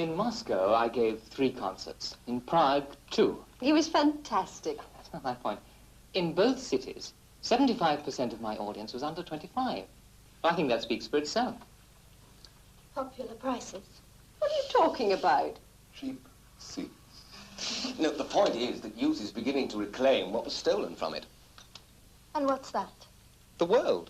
In Moscow, I gave 3 concerts. In Prague, 2. He was fantastic. That's not my point. In both cities, 75% of my audience was under 25. I think that speaks for itself. Popular prices? What are you talking about? Cheap seats. No, the point is that youth is beginning to reclaim what was stolen from it. And what's that? The world.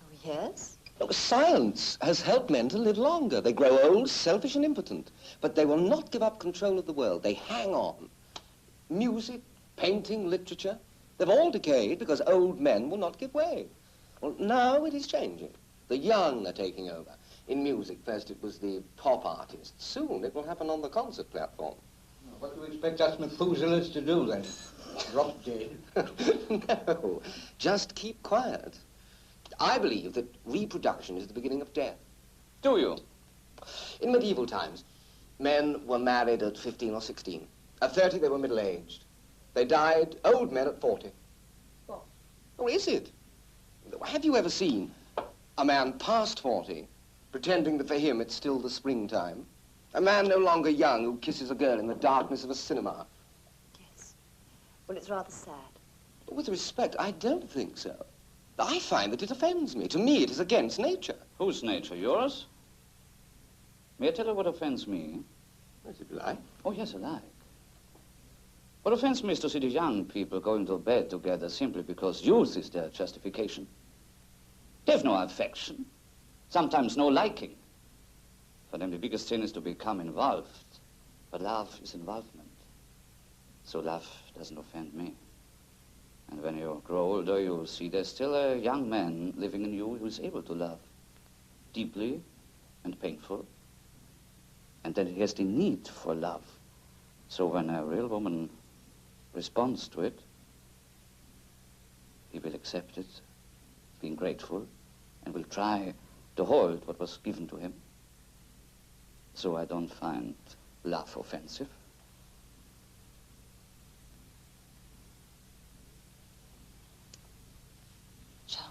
Oh, yes? Look, science has helped men to live longer. They grow old, selfish and impotent. But they will not give up control of the world. They hang on. Music, painting, literature, they've all decayed because old men will not give way. Well, now it is changing. The young are taking over. In music, first it was the pop artists. Soon it will happen on the concert platform. What do you expect us Methusela's to do, then? Drop dead? No, just keep quiet. I believe that reproduction is the beginning of death. Do you? In medieval times, men were married at 15 or 16. At 30, they were middle-aged. They died, old men, at 40. What? Oh, is it? Have you ever seen a man past 40 pretending that for him it's still the springtime? A man no longer young who kisses a girl in the darkness of a cinema? Yes. Well, it's rather sad. With respect, I don't think so. I find that it offends me. To me, it is against nature. Whose nature? Yours? May I tell you what offends me? As if you like. Oh, yes, I like. What offends me is to see the young people going to bed together simply because youth is their justification. They have no affection, sometimes no liking. For them, the biggest sin is to become involved. But love is involvement. So love doesn't offend me. And when you grow older, you see there's still a young man living in you who is able to love deeply and painful. And that he has the need for love. So when a real woman responds to it, he will accept it, being grateful, and will try to hold what was given to him. So I don't find love offensive. Shall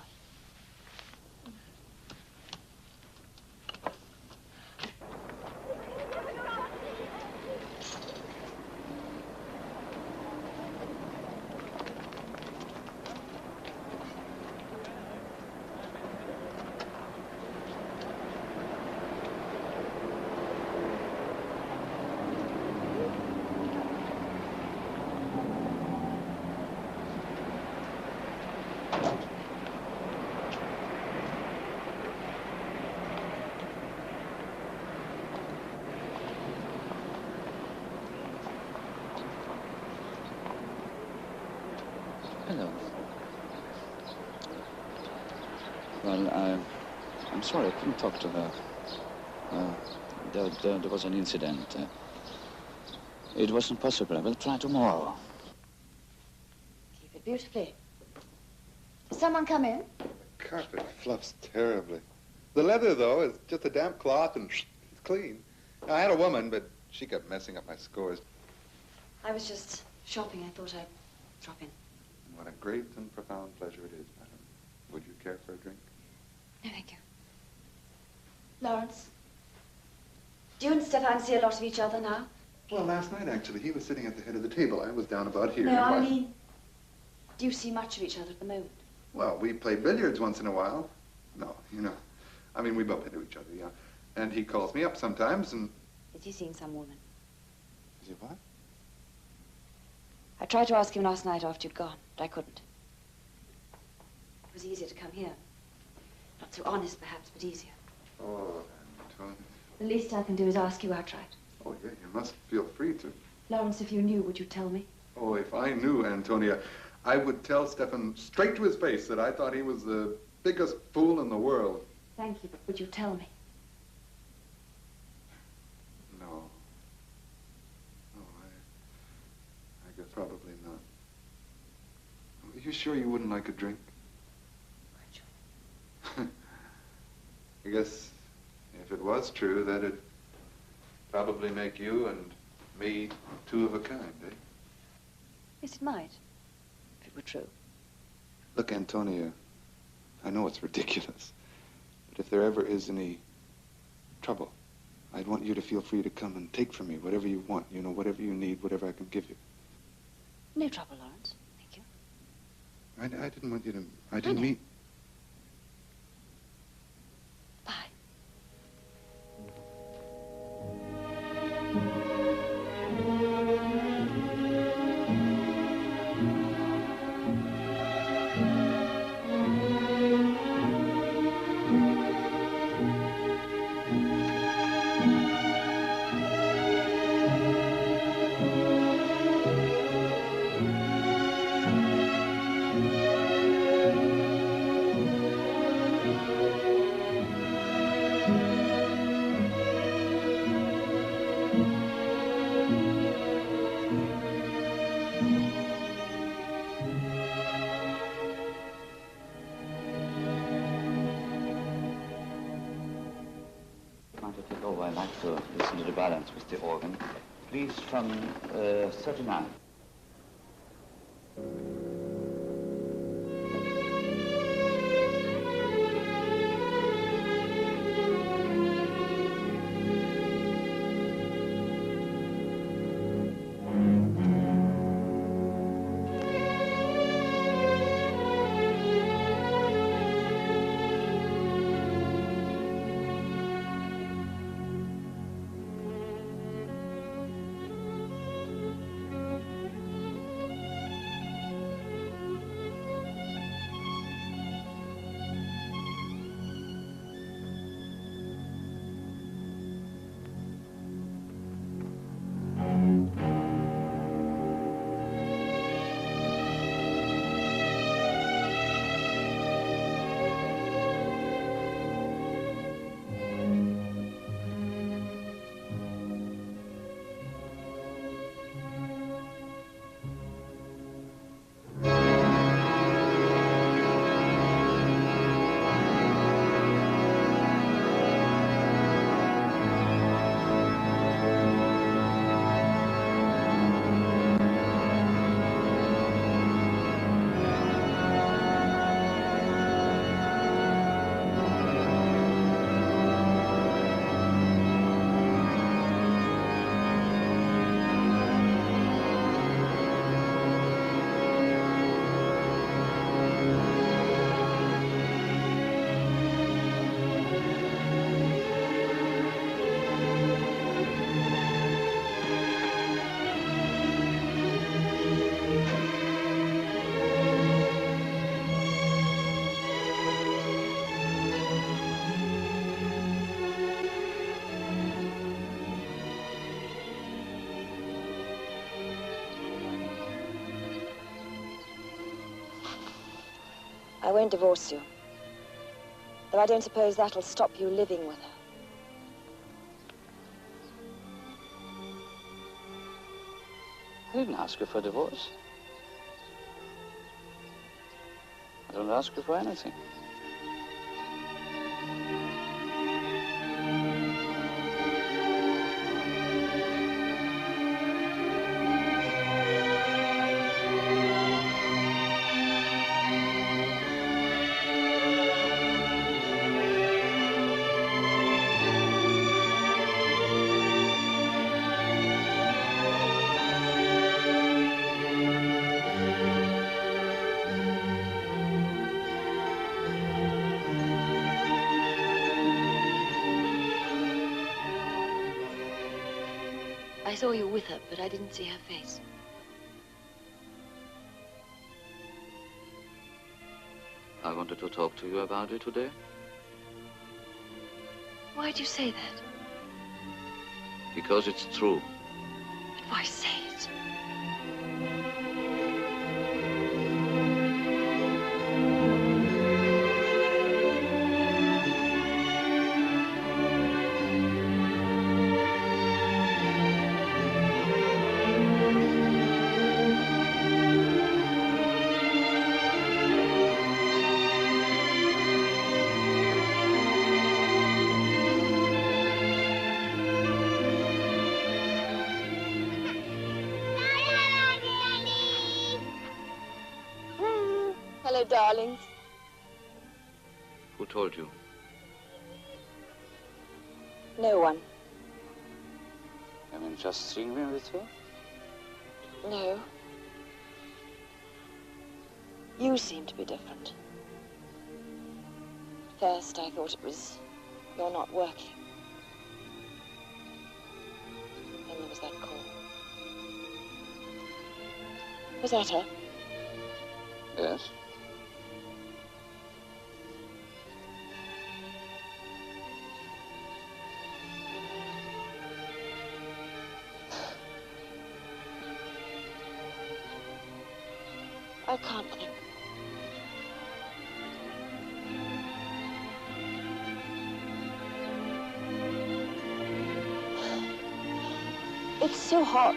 Hello. Well, I'm sorry, I couldn't talk to her. There was an incident. It wasn't possible. I will try tomorrow. keep it beautifully. Someone come in? The carpet fluffs terribly. The leather, though, is just a damp cloth and it's clean. I had a woman, but she kept messing up my scores. I was just shopping. I thought I'd drop in. What a great and profound pleasure it is, madam. Would you care for a drink? No, thank you. Lawrence, do you and Stefan see a lot of each other now? Well, last night, actually. He was sitting at the head of the table. I was down about here. No, I Why? mean, do you see much of each other at the moment? Well, we play billiards once in a while. No, you know. I mean, we bump into each other, yeah. And he calls me up sometimes, and... Is he seeing some woman? Is he what? I tried to ask him last night after you'd gone, but I couldn't. It was easier to come here. Not so honest, perhaps, but easier. Oh, Antonia. The least I can do is ask you outright. Oh, yeah, you must feel free to. Lawrence, if you knew, would you tell me? Oh, if I knew, Antonia, I would tell Stefan straight to his face that I thought he was the biggest fool in the world. Thank you, but would you tell me? No. No, I guess probably not. Are you sure you wouldn't like a drink? Quite sure. I guess if it was true, that'd probably make you and me two of a kind, eh? Yes, it might, if it were true. Look, Antonia, I know it's ridiculous, but if there ever is any trouble, I'd want you to feel free to come and take from me whatever you want, you know, whatever you need, whatever I can give you. No trouble, Lawrence. Thank you. I didn't want you to, I didn't mean... Bye. I like to listen to the balance with the organ. Please, from 39. I won't divorce you. Though I don't suppose that'll stop you living with her. I didn't ask you for a divorce. I don't ask you for anything. I saw you with her, but I didn't see her face. I wanted to talk to you about it today. Why'd you say that? Because it's true. But why say it? Hello, darlings. Who told you? No one. You mean just seeing me with her? No. You seem to be different. First, I thought it was you're not working. Then there was that call. Was that her? Yes. I can't think. It's so hot.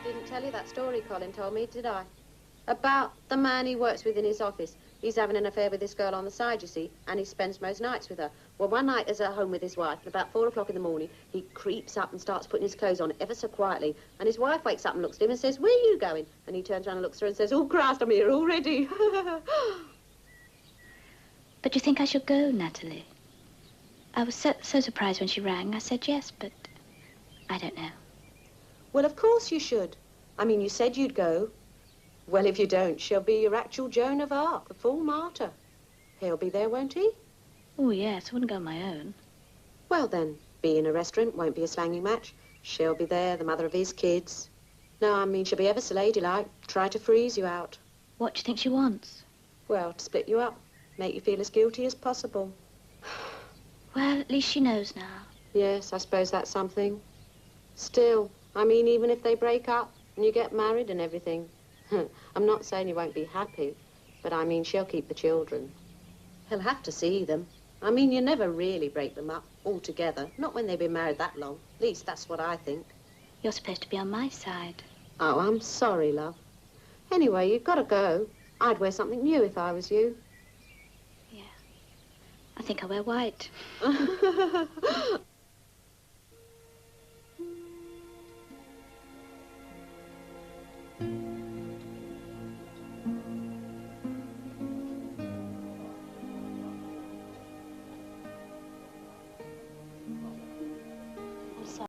Didn't tell you that story Colin told me, did I? About the man he works with in his office. He's having an affair with this girl on the side, you see, and he spends most nights with her. Well, one night he's at home with his wife, and about 4 o'clock in the morning, he creeps up and starts putting his clothes on ever so quietly, and his wife wakes up and looks at him and says, "Where are you going?" And he turns around and looks at her and says, "Oh, Christ, I'm here already." But you think I should go, Natalie? I was so surprised when she rang. I said yes, but I don't know. Well, of course you should. I mean, you said you'd go. Well, if you don't, she'll be your actual Joan of Arc, the full martyr. He'll be there, won't he? Oh, yes, I wouldn't go on my own. Well, then, be in a restaurant, won't be a slanging match. She'll be there, the mother of his kids. No, I mean, she'll be ever so ladylike, try to freeze you out. What do you think she wants? Well, to split you up, make you feel as guilty as possible. Well, at least she knows now. Yes, I suppose that's something. Still, I mean, even if they break up and you get married and everything, I'm not saying you won't be happy, but I mean, she'll keep the children. He'll have to see them. I mean, you never really break them up altogether, not when they've been married that long. At least, that's what I think. You're supposed to be on my side. Oh, I'm sorry, love. Anyway, you've got to go. I'd wear something new if I was you. Yeah. I think I'll wear white.